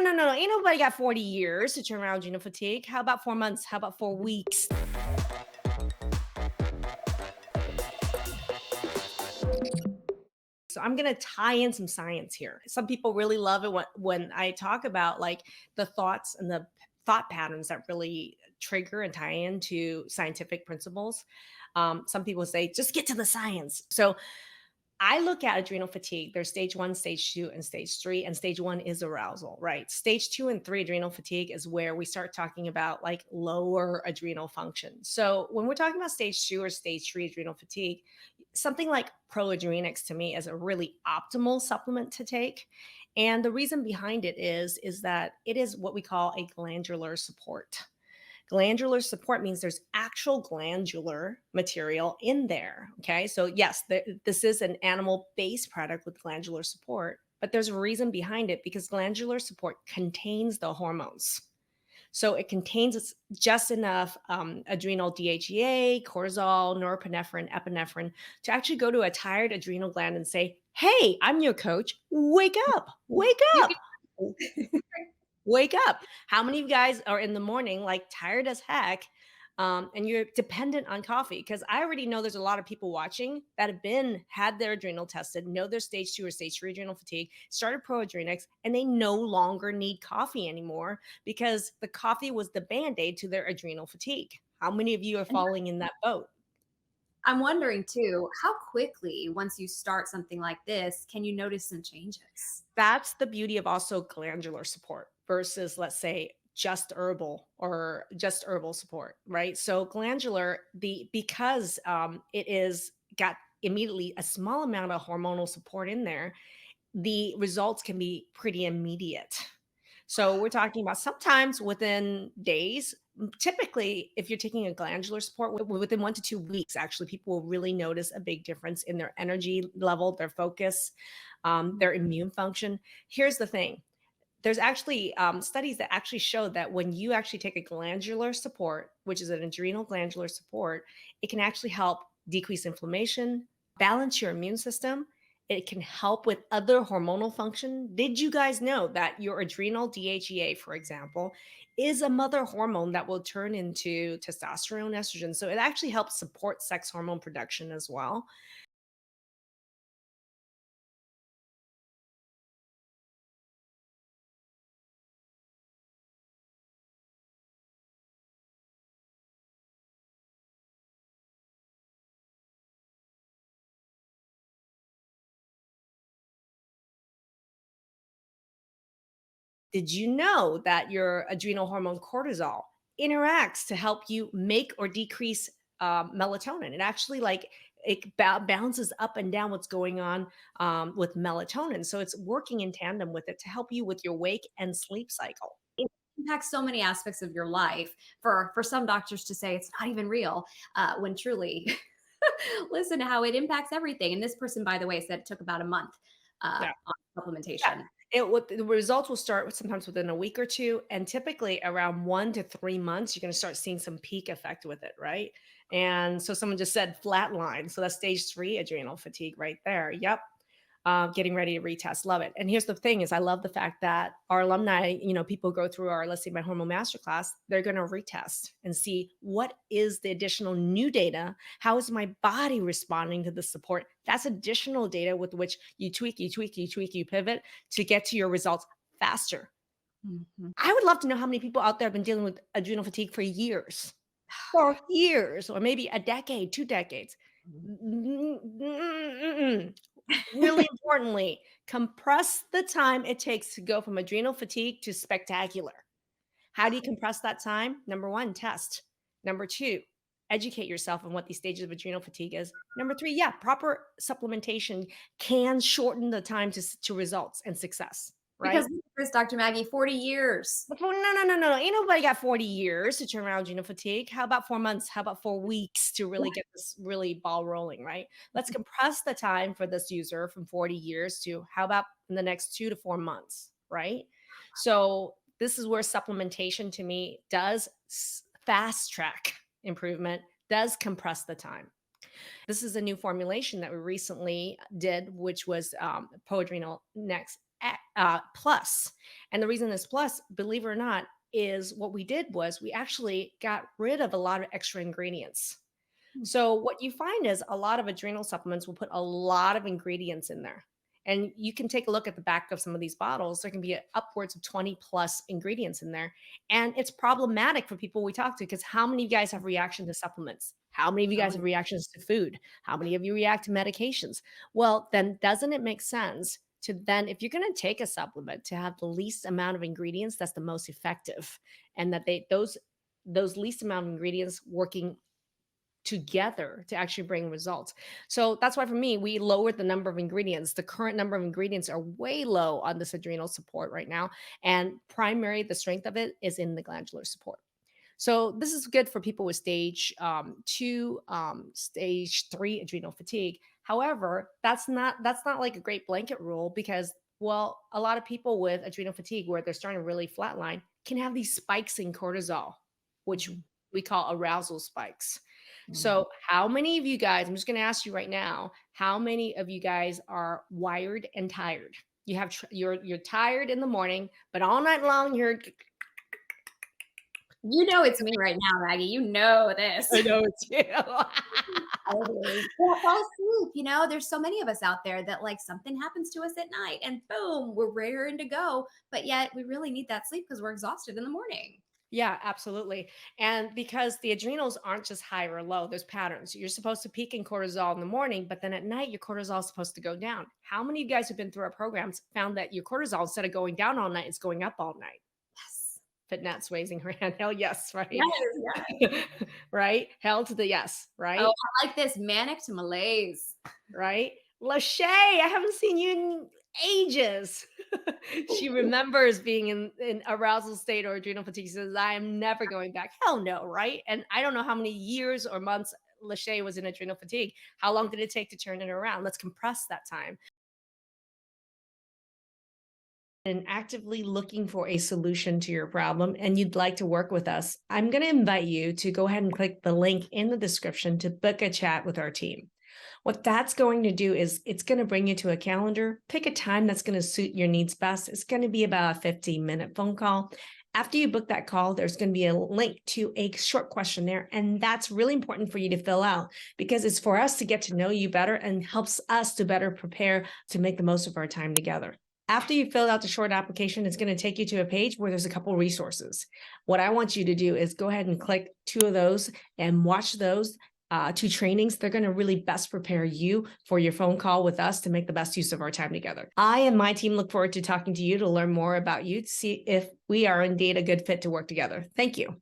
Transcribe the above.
no. Ain't nobody got 40 years to turn around adrenal fatigue. How about 4 months? How about 4 weeks? So I'm going to tie in some science here. Some people really love it when I talk about like the thoughts and the thought patterns that really trigger and tie into scientific principles. Some people say, just get to the science. So I look at adrenal fatigue. There's stage one, stage two, and stage three. And stage one is arousal, right? Stage two and three adrenal fatigue is where we start talking about like lower adrenal function. So when we're talking about stage two or stage three adrenal fatigue, something like proadrenix to me is a really optimal supplement to take. And the reason behind it is that it is what we call a glandular support. Glandular support means there's actual glandular material in there. Okay. So, yes, this is an animal based product with glandular support, but there's a reason behind it because glandular support contains the hormones. So, it contains just enough adrenal DHEA, cortisol, norepinephrine, epinephrine to actually go to a tired adrenal gland and say, hey, I'm your coach. Wake up, wake You up. can Wake up. How many of you guys are in the morning, like tired as heck, and you're dependent on coffee? Because I already know there's a lot of people watching that have had their adrenal tested, know their stage two or stage three adrenal fatigue, started proadrenix, and they no longer need coffee anymore because the coffee was the band-aid to their adrenal fatigue. How many of you are and falling in that boat? I'm wondering too, how quickly, once you start something like this, can you notice some changes? That's the beauty of also glandular support versus, let's say, just herbal or just herbal support, right? So glandular, because it is got immediately a small amount of hormonal support in there, the results can be pretty immediate. So we're talking about sometimes within days. Typically, if you're taking a glandular support within 1 to 2 weeks, actually, people will really notice a big difference in their energy level, their focus, their immune function. Here's the thing: there's actually studies that actually show that when you actually take a glandular support, which is an adrenal glandular support, it can actually help decrease inflammation, balance your immune system. It can help with other hormonal function. Did you guys know that your adrenal DHEA, for example, is a mother hormone that will turn into testosterone, estrogen? So it actually helps support sex hormone production as well. Did you know that your adrenal hormone cortisol interacts to help you make or decrease melatonin? It actually bounces up and down what's going on with melatonin. So it's working in tandem with it to help you with your wake and sleep cycle. It impacts so many aspects of your life. For some doctors to say it's not even real, when truly, listen to how it impacts everything. And this person, by the way, said it took about a month Yeah. on Yeah. supplementation. The results will start sometimes within a week or two, and typically around 1 to 3 months, you're going to start seeing some peak effect with it, right? And so someone just said flatline, so that's stage three adrenal fatigue right there. Yep, getting ready to retest. Love it. And here's the thing: is I love the fact that our alumni, people go through our let's say my hormone masterclass, they're going to retest and see what is the additional new data. How is my body responding to the support? That's additional data with which you tweak, you tweak, you tweak, you pivot to get to your results faster. Mhm. I would love to know how many people out there have been dealing with adrenal fatigue for years, or maybe a decade, 2 decades. Mm-mm. Really importantly, compress the time it takes to go from adrenal fatigue to spectacular. How do you compress that time? Number one, test. Number two, educate yourself on what these stages of adrenal fatigue is. Number three, yeah, proper supplementation can shorten the time to results and success, right? Because look at this, Dr. Maggie, 40 years. Well, no. Ain't nobody got 40 years to turn around adrenal fatigue. How about 4 months? How about 4 weeks to really get this really ball rolling, right? Let's compress the time for this user from 40 years to how about in the next 2 to 4 months, right? So this is where supplementation to me does fast track improvement, does compress the time. This is a new formulation that we recently did, which was Proadrenal Next plus. And the reason this plus, believe it or not, is what we did was we actually got rid of a lot of extra ingredients. Mm. So what you find is a lot of adrenal supplements will put a lot of ingredients in there. And you can take a look at the back of some of these bottles. There can be upwards of 20 plus ingredients in there. And it's problematic for people we talk to because how many of you guys have reaction to supplements? How many of you Oh, guys have reactions to food? How many of you react to medications? Well, then doesn't it make sense to then, if you're going to take a supplement, to have the least amount of ingredients that's the most effective, and that those least amount of ingredients working together to actually bring results. So that's why for me, we lowered the number of ingredients. The current number of ingredients are way low on this adrenal support right now. And primary, the strength of it is in the glandular support. So this is good for people with stage 2, stage 3 adrenal fatigue. However, that's not like a great blanket rule because, well, a lot of people with adrenal fatigue where they're starting to really flatline can have these spikes in cortisol, which mhm, we call arousal spikes. mhm. So, how many of you guys, I'm just going to ask you right now, how many of you guys are wired and tired? You have you're tired in the morning, but all night long you're You know it's me right now, Maggie. You know this. I know it's you. Totally. Can't fall asleep. There's so many of us out there that like something happens to us at night and boom, we're raring to go. But yet we really need that sleep because we're exhausted in the morning. Yeah, absolutely. And because the adrenals aren't just high or low, there's patterns. You're supposed to peak in cortisol in the morning, but then at night, your cortisol is supposed to go down. How many of you guys who've been through our programs found that your cortisol, instead of going down all night, is going up all night? Yes. Fitnet's raising her hand. Hell yes, right? Yes. Yes. Right? Hell to the yes, Oh, right? I like this manic to malaise. Right? Lachey, I haven't seen you in ages. She remembers being in arousal state or adrenal fatigue. She says, I am never going back. Hell no, right? And I don't know how many years or months Lachey was in adrenal fatigue. How long did it take to turn it around? Let's compress that time. And actively looking for a solution to your problem and you'd like to work with us, I'm going to invite you to go ahead and click the link in the description to book a chat with our team. What that's going to do is it's going to bring you to a calendar, pick a time that's going to suit your needs best. It's going to be about a 15-minute phone call. After you book that call, there's going to be a link to a short questionnaire. And that's really important for you to fill out because it's for us to get to know you better and helps us to better prepare to make the most of our time together. After you fill out the short application, it's going to take you to a page where there's a couple resources. What I want you to do is go ahead and click 2 of those and watch those 2 trainings. They're going to really best prepare you for your phone call with us to make the best use of our time together. I and my team look forward to talking to you to learn more about you, to see if we are indeed a good fit to work together. Thank you.